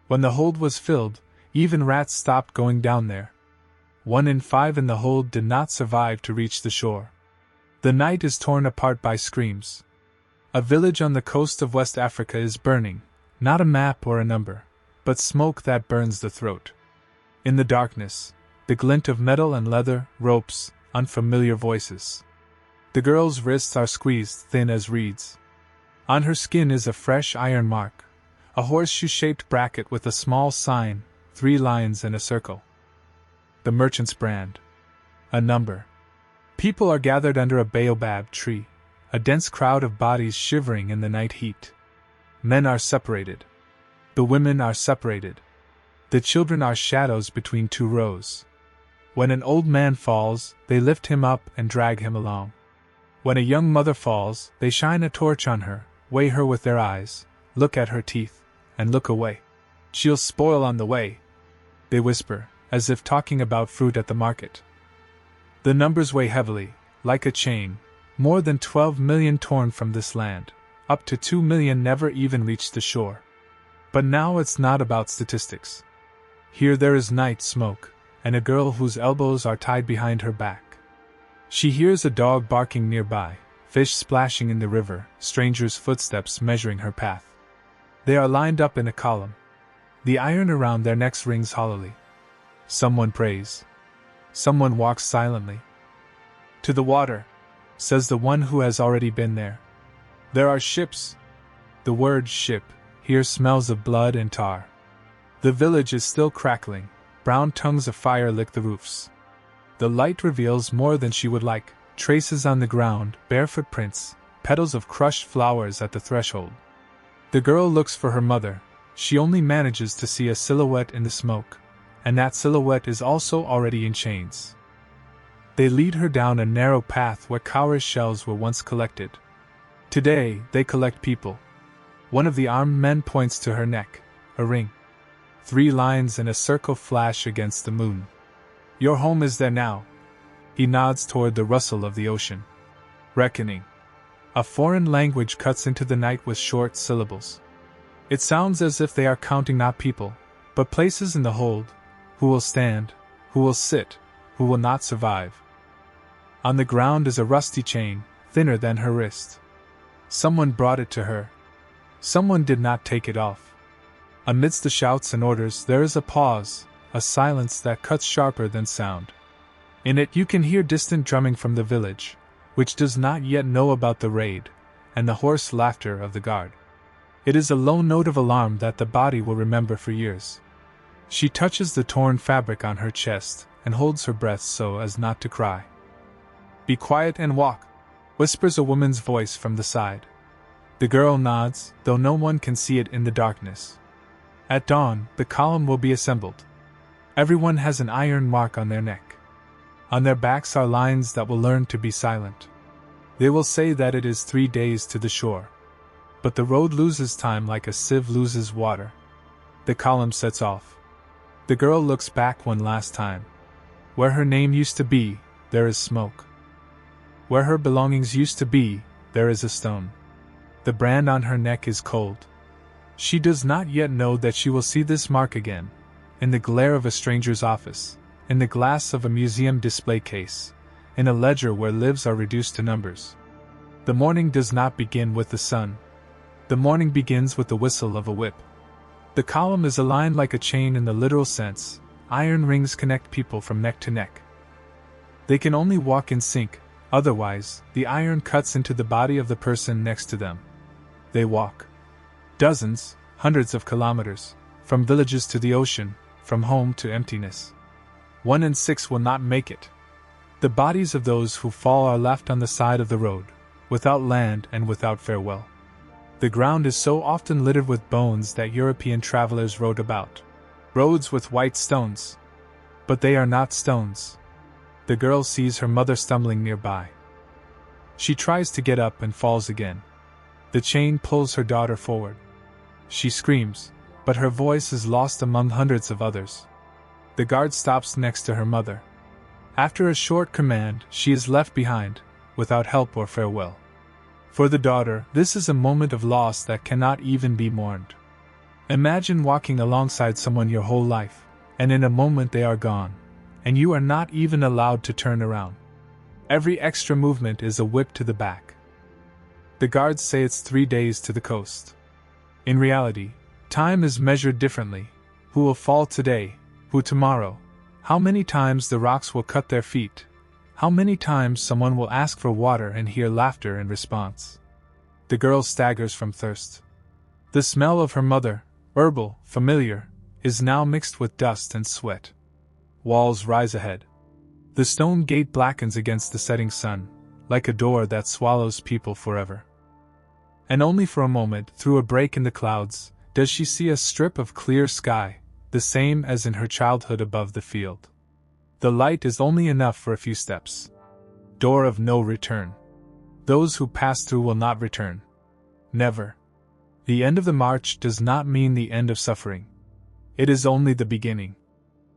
When the hold was filled, even rats stopped going down there. 1 in 5 in the hold did not survive to reach the shore. The night is torn apart by screams. A village on the coast of West Africa is burning, not a map or a number, but smoke that burns the throat. In the darkness, the glint of metal and leather, ropes, unfamiliar voices. The girl's wrists are squeezed thin as reeds. On her skin is a fresh iron mark, a horseshoe-shaped bracket with a small sign, 3 lines in a circle. The merchant's brand. A number. People are gathered under a baobab tree, a dense crowd of bodies shivering in the night heat. Men are separated. The women are separated. The children are shadows between 2 rows. When an old man falls, they lift him up and drag him along. When a young mother falls, they shine a torch on her, weigh her with their eyes, look at her teeth, and look away. She'll spoil on the way, they whisper, as if talking about fruit at the market. The numbers weigh heavily, like a chain. More than 12 million torn from this land, up to 2 million never even reached the shore. But now it's not about statistics. Here there is night smoke, and a girl whose elbows are tied behind her back. She hears a dog barking nearby, fish splashing in the river, strangers' footsteps measuring her path. They are lined up in a column. The iron around their necks rings hollowly. Someone prays. Someone walks silently. To the water, says the one who has already been there. There are ships. The word ship here smells of blood and tar. The village is still crackling, brown tongues of fire lick the roofs. The light reveals more than she would like, traces on the ground, bare footprints, petals of crushed flowers at the threshold. The girl looks for her mother. She only manages to see a silhouette in the smoke, and that silhouette is also already in chains. They lead her down a narrow path where cowrie shells were once collected. Today, they collect people. One of the armed men points to her neck, a ring. 3 lines in a circle flash against the moon. Your home is there now. He nods toward the rustle of the ocean. Reckoning. A foreign language cuts into the night with short syllables. It sounds as if they are counting not people, but places in the hold. Who will stand, who will sit, who will not survive. On the ground is a rusty chain, thinner than her wrist. Someone brought it to her. Someone did not take it off. Amidst the shouts and orders there is a pause, a silence that cuts sharper than sound. In it you can hear distant drumming from the village, which does not yet know about the raid, and the hoarse laughter of the guard. It is a low note of alarm that the body will remember for years. She touches the torn fabric on her chest and holds her breath so as not to cry. Be quiet and walk, whispers a woman's voice from the side. The girl nods, though no one can see it in the darkness. At dawn, the column will be assembled. Everyone has an iron mark on their neck. On their backs are lines that will learn to be silent. They will say that it is 3 days to the shore. But the road loses time like a sieve loses water. The column sets off. The girl looks back one last time. Where her name used to be, there is smoke. Where her belongings used to be, there is a stone. The brand on her neck is cold. She does not yet know that she will see this mark again, in the glare of a stranger's office, in the glass of a museum display case, in a ledger where lives are reduced to numbers. The morning does not begin with the sun. The morning begins with the whistle of a whip. The column is aligned like a chain in the literal sense. Iron rings connect people from neck to neck. They can only walk in sync, otherwise, the iron cuts into the body of the person next to them. They walk. Dozens, hundreds of kilometers, from villages to the ocean, from home to emptiness. 1 in 6 will not make it. The bodies of those who fall are left on the side of the road, without land and without farewell. The ground is so often littered with bones that European travelers rode about. Roads with white stones. But they are not stones. The girl sees her mother stumbling nearby. She tries to get up and falls again. The chain pulls her daughter forward. She screams, but her voice is lost among hundreds of others. The guard stops next to her mother. After a short command, she is left behind, without help or farewell. For the daughter, this is a moment of loss that cannot even be mourned. Imagine walking alongside someone your whole life, and in a moment they are gone, and you are not even allowed to turn around. Every extra movement is a whip to the back. The guards say it's 3 days to the coast. In reality, time is measured differently. Who will fall today? Who tomorrow? How many times the rocks will cut their feet? How many times someone will ask for water and hear laughter in response? The girl staggers from thirst. The smell of her mother, herbal, familiar, is now mixed with dust and sweat. Walls rise ahead. The stone gate blackens against the setting sun, like a door that swallows people forever. And only for a moment, through a break in the clouds, does she see a strip of clear sky, the same as in her childhood above the field. The light is only enough for a few steps. Door of no return. Those who pass through will not return. Never. The end of the march does not mean the end of suffering. It is only the beginning.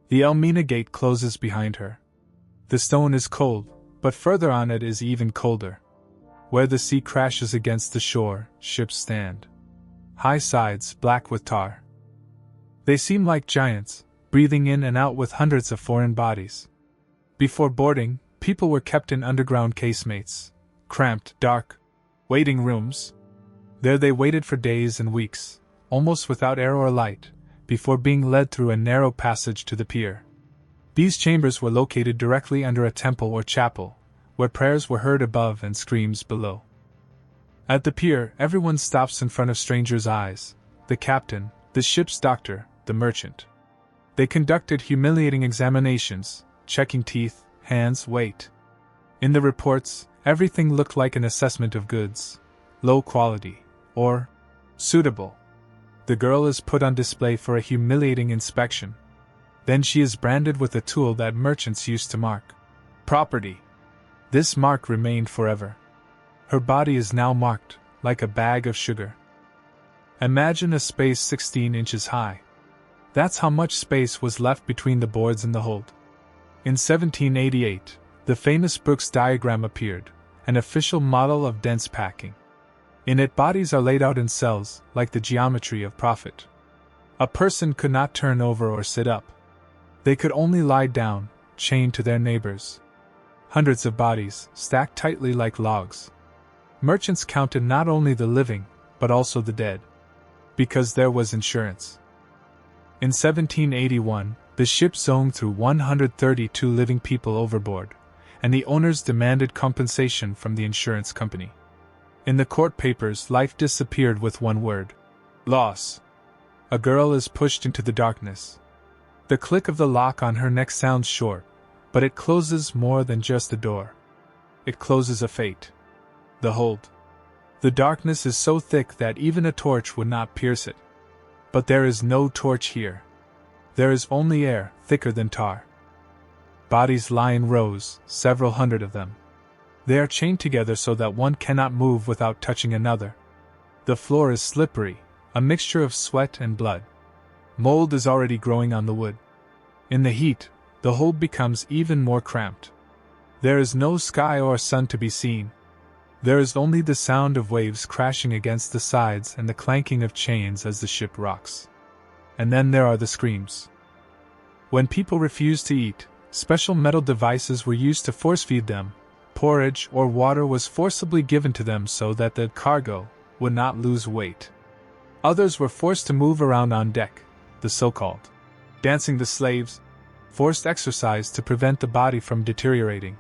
The Elmina gate closes behind her. The stone is cold, but further on it is even colder. Where the sea crashes against the shore, ships stand. High sides, black with tar. They seem like giants, breathing in and out with hundreds of foreign bodies. Before boarding, people were kept in underground casemates, cramped, dark, waiting rooms. There they waited for days and weeks, almost without air or light, before being led through a narrow passage to the pier. These chambers were located directly under a temple or chapel, where prayers were heard above and screams below. At the pier, everyone stops in front of strangers' eyes: the captain, the ship's doctor, the merchant. They conducted humiliating examinations, checking teeth, hands, weight. In the reports, everything looked like an assessment of goods: low quality, or suitable. The girl is put on display for a humiliating inspection. Then she is branded with a tool that merchants used to mark property. This mark remained forever. Her body is now marked, like a bag of sugar. Imagine a space 16 inches high. That's how much space was left between the boards and the hold. In 1788, the famous Brooks diagram appeared, an official model of dense packing. In it, bodies are laid out in cells, like the geometry of profit. A person could not turn over or sit up. They could only lie down, chained to their neighbors. Hundreds of bodies, stacked tightly like logs. Merchants counted not only the living, but also the dead. Because there was insurance. In 1781, the ship zoned through 132 living people overboard, and the owners demanded compensation from the insurance company. In the court papers, life disappeared with one word: loss. A girl is pushed into the darkness. The click of the lock on her neck sounds short, but it closes more than just a door. It closes a fate. The hold. The darkness is so thick that even a torch would not pierce it. But there is no torch here. There is only air, thicker than tar. Bodies lie in rows, several hundred of them. They are chained together so that one cannot move without touching another. The floor is slippery, a mixture of sweat and blood. Mold is already growing on the wood. In the heat, the hold becomes even more cramped. There is no sky or sun to be seen. There is only the sound of waves crashing against the sides and the clanking of chains as the ship rocks. And then there are the screams. When people refused to eat, special metal devices were used to force-feed them. Porridge or water was forcibly given to them so that the cargo would not lose weight. Others were forced to move around on deck, the so-called dancing the slaves, forced exercise to prevent the body from deteriorating.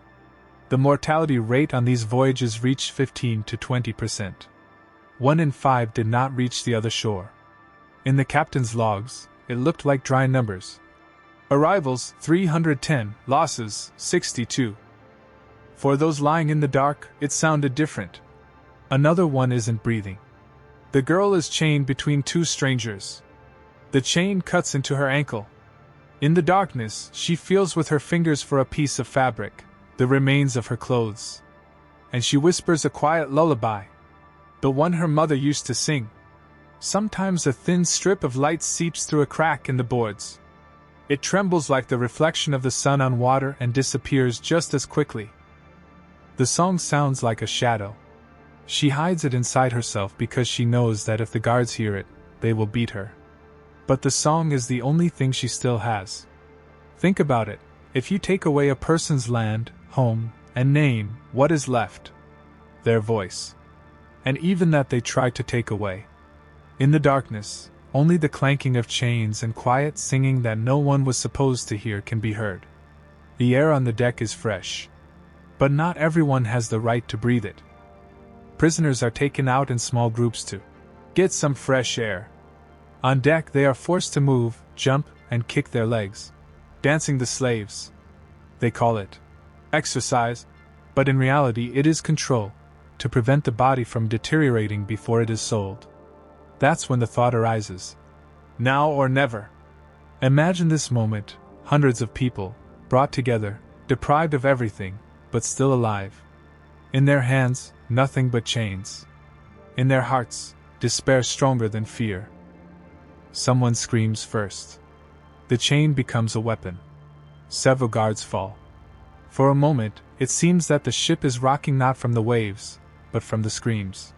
The mortality rate on these voyages reached 15 to 20%. 1 in 5 did not reach the other shore. In the captain's logs, it looked like dry numbers. Arrivals 310, losses 62. For those lying in the dark, it sounded different. Another one isn't breathing. The girl is chained between two strangers. The chain cuts into her ankle. In the darkness, she feels with her fingers for a piece of fabric, the remains of her clothes. And she whispers a quiet lullaby, the one her mother used to sing. Sometimes a thin strip of light seeps through a crack in the boards. It trembles like the reflection of the sun on water and disappears just as quickly. The song sounds like a shadow. She hides it inside herself because she knows that if the guards hear it, they will beat her. But the song is the only thing she still has. Think about it. If you take away a person's land, home, and name, what is left? Their voice. And even that they try to take away. In the darkness, only the clanking of chains and quiet singing that no one was supposed to hear can be heard. The air on the deck is fresh. But not everyone has the right to breathe it. Prisoners are taken out in small groups to get some fresh air. On deck they are forced to move, jump, and kick their legs, dancing the slaves. They call it exercise, but in reality it is control, to prevent the body from deteriorating before it is sold. That's when the thought arises. Now or never. Imagine this moment, hundreds of people, brought together, deprived of everything, but still alive. In their hands, nothing but chains. In their hearts, despair stronger than fear. Someone screams first. The chain becomes a weapon. Several guards fall. For a moment, it seems that the ship is rocking not from the waves, but from the screams.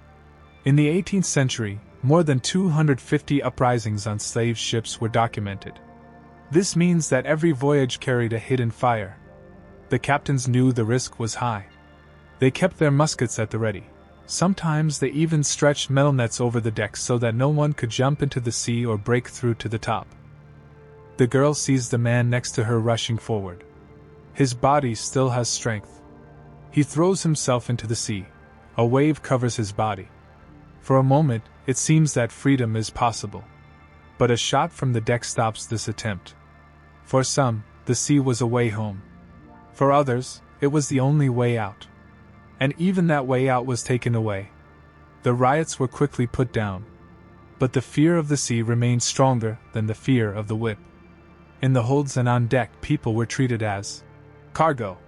In the 18th century, more than 250 uprisings on slave ships were documented. This means that every voyage carried a hidden fire. The captains knew the risk was high. They kept their muskets at the ready. Sometimes they even stretched metal nets over the decks so that no one could jump into the sea or break through to the top. The girl sees the man next to her rushing forward. His body still has strength. He throws himself into the sea. A wave covers his body. For a moment, it seems that freedom is possible. But a shot from the deck stops this attempt. For some, the sea was a way home. For others, it was the only way out. And even that way out was taken away. The riots were quickly put down. But the fear of the sea remained stronger than the fear of the whip. In the holds and on deck, people were treated as cargo.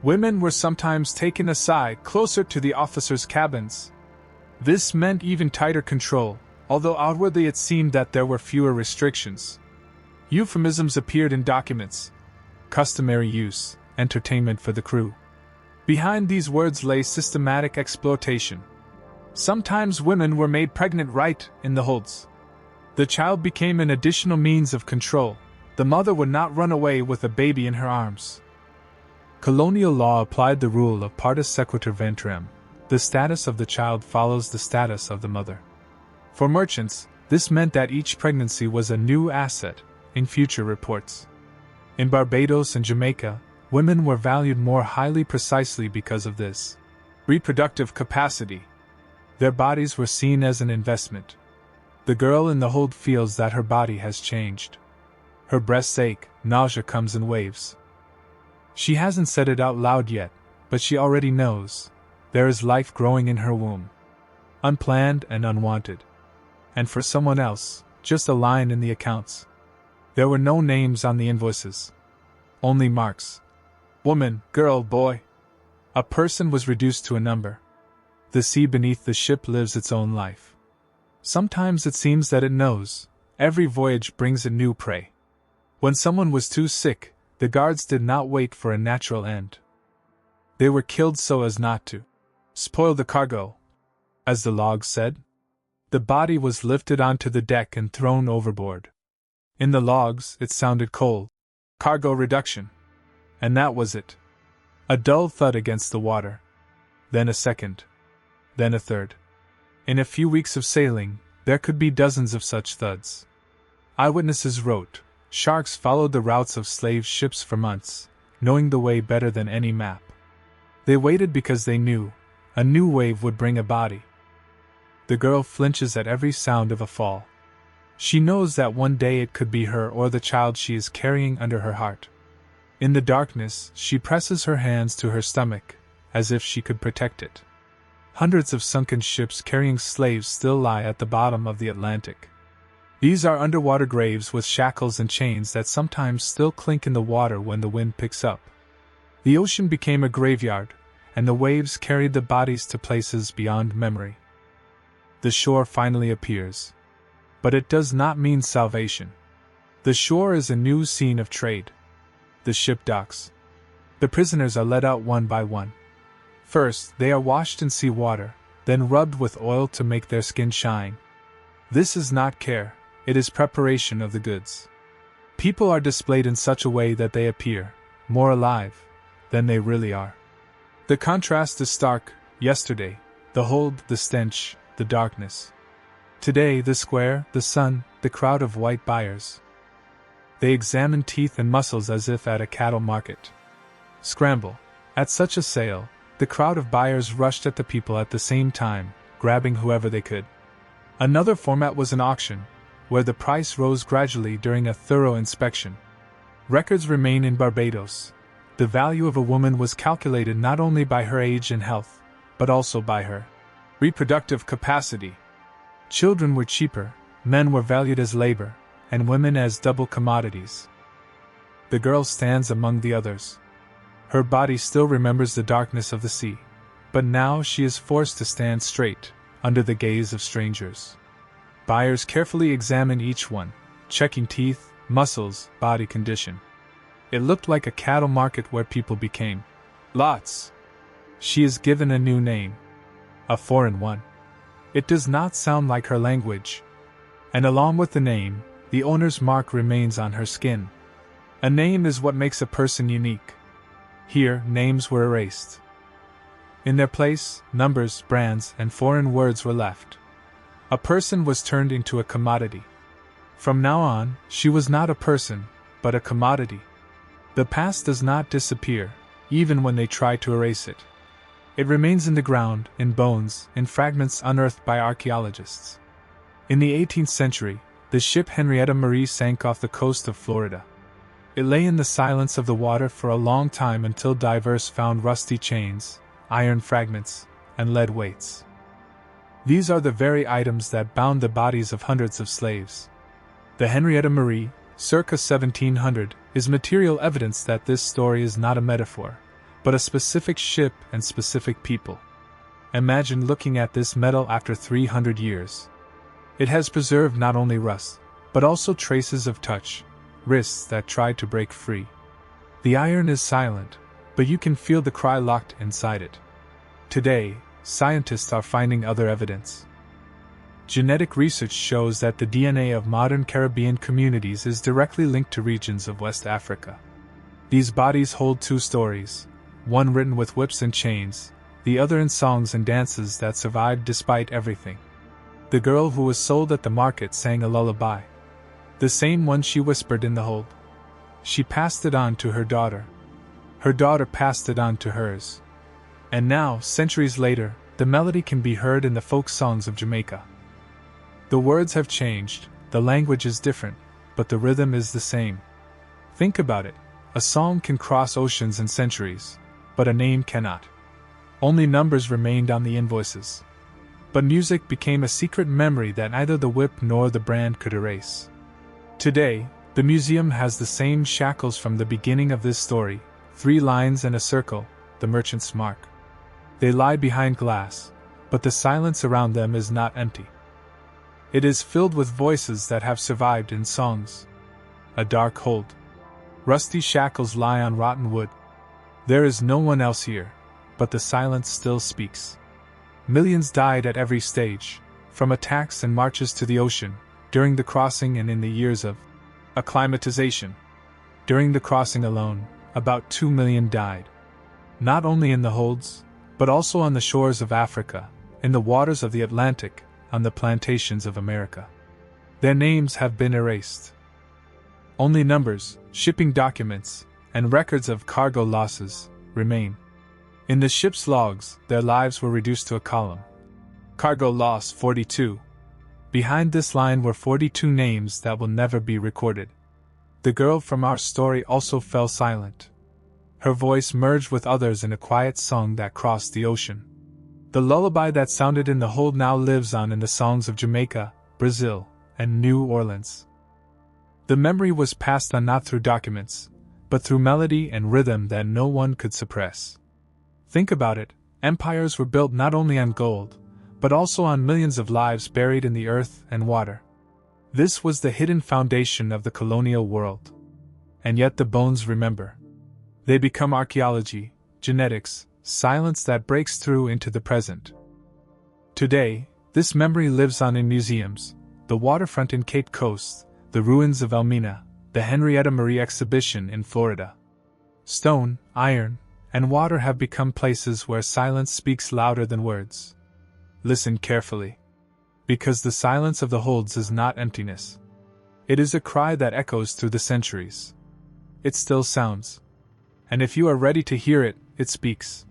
Women were sometimes taken aside closer to the officers' cabins. This meant even tighter control, although outwardly it seemed that there were fewer restrictions. Euphemisms appeared in documents. Customary use, entertainment for the crew. Behind these words lay systematic exploitation. Sometimes women were made pregnant right in the holds. The child became an additional means of control. The mother would not run away with a baby in her arms. Colonial law applied the rule of partus sequitur ventrem. The status of the child follows the status of the mother. For merchants, this meant that each pregnancy was a new asset in future reports. In Barbados and Jamaica, women were valued more highly precisely because of this reproductive capacity. Their bodies were seen as an investment. The girl in the hold feels that her body has changed. Her breasts ache, nausea comes in waves. She hasn't said it out loud yet, but she already knows. There is life growing in her womb. Unplanned and unwanted. And for someone else, just a line in the accounts. There were no names on the invoices. Only marks. Woman, girl, boy. A person was reduced to a number. The sea beneath the ship lives its own life. Sometimes it seems that it knows. Every voyage brings a new prey. When someone was too sick, the guards did not wait for a natural end. They were killed so as not to spoil the cargo. As the log said, the body was lifted onto the deck and thrown overboard. In the logs, it sounded cold. Cargo reduction. And that was it. A dull thud against the water. Then a second. Then a third. In a few weeks of sailing, there could be dozens of such thuds. Eyewitnesses wrote, sharks followed the routes of slave ships for months, knowing the way better than any map. They waited because they knew a new wave would bring a body. The girl flinches at every sound of a fall. She knows that one day it could be her or the child she is carrying under her heart. In the darkness, she presses her hands to her stomach, as if she could protect it. Hundreds of sunken ships carrying slaves still lie at the bottom of the Atlantic. These are underwater graves with shackles and chains that sometimes still clink in the water when the wind picks up. The ocean became a graveyard, and the waves carried the bodies to places beyond memory. The shore finally appears. But it does not mean salvation. The shore is a new scene of trade. The ship docks. The prisoners are led out one by one. First, they are washed in sea water, then rubbed with oil to make their skin shine. This is not care, it is preparation of the goods. People are displayed in such a way that they appear more alive than they really are. The contrast is stark. Yesterday, the hold, the stench, the darkness. Today, the square, the sun, the crowd of white buyers. They examine teeth and muscles as if at a cattle market. Scramble. At such a sale, the crowd of buyers rushed at the people at the same time, grabbing whoever they could. Another format was an auction, where the price rose gradually during a thorough inspection. Records remain in Barbados. The value of a woman was calculated not only by her age and health, but also by her reproductive capacity. Children were cheaper, men were valued as labor, and women as double commodities. The girl stands among the others. Her body still remembers the darkness of the sea, but now she is forced to stand straight, under the gaze of strangers. Buyers carefully examine each one, checking teeth, muscles, body condition. It looked like a cattle market where people became lots. She is given a new name, a foreign one. It does not sound like her language. And along with the name, the owner's mark remains on her skin. A name is what makes a person unique. Here, names were erased. In their place, numbers, brands, and foreign words were left. A person was turned into a commodity. From now on, she was not a person, but a commodity. The past does not disappear, even when they try to erase it. It remains in the ground, in bones, in fragments unearthed by archaeologists. In the 18th century, the ship Henrietta Marie sank off the coast of Florida. It lay in the silence of the water for a long time until divers found rusty chains, iron fragments, and lead weights. These are the very items that bound the bodies of hundreds of slaves. The Henrietta Marie, circa 1700, is material evidence that this story is not a metaphor, but a specific ship and specific people. Imagine looking at this metal after 300 years. It has preserved not only rust, but also traces of touch, wrists that tried to break free. The iron is silent, but you can feel the cry locked inside it. Today, scientists are finding other evidence. Genetic research shows that the DNA of modern Caribbean communities is directly linked to regions of West Africa. These bodies hold two stories, one written with whips and chains, the other in songs and dances that survived despite everything. The girl who was sold at the market sang a lullaby. The same one she whispered in the hold. She passed it on to her daughter. Her daughter passed it on to hers. And now, centuries later, the melody can be heard in the folk songs of Jamaica. The words have changed, the language is different, but the rhythm is the same. Think about it. A song can cross oceans and centuries, but a name cannot. Only numbers remained on the invoices. But music became a secret memory that neither the whip nor the brand could erase. Today, the museum has the same shackles from the beginning of this story, 3 lines and a circle, the merchant's mark. They lie behind glass, but the silence around them is not empty. It is filled with voices that have survived in songs. A dark hold. Rusty shackles lie on rotten wood. There is no one else here, but the silence still speaks. Millions died at every stage, from attacks and marches to the ocean, during the crossing and in the years of acclimatization. During the crossing alone, about 2 million died. Not only in the holds, but also on the shores of Africa, in the waters of the Atlantic, on the plantations of America. Their names have been erased. Only numbers, shipping documents, and records of cargo losses remain. In the ship's logs, their lives were reduced to a column. Cargo loss 42. Behind this line were 42 names that will never be recorded. The girl from our story also fell silent. Her voice merged with others in a quiet song that crossed the ocean. The lullaby that sounded in the hold now lives on in the songs of Jamaica, Brazil, and New Orleans. The memory was passed on not through documents, but through melody and rhythm that no one could suppress. Think about it, empires were built not only on gold, but also on millions of lives buried in the earth and water. This was the hidden foundation of the colonial world. And yet the bones remember. They become archaeology, genetics, silence that breaks through into the present. Today, this memory lives on in museums, the waterfront in Cape Coast, the ruins of Elmina, the Henrietta Marie exhibition in Florida. Stone, iron, and water have become places where silence speaks louder than words. Listen carefully. Because the silence of the holds is not emptiness. It is a cry that echoes through the centuries. It still sounds. And if you are ready to hear it, it speaks.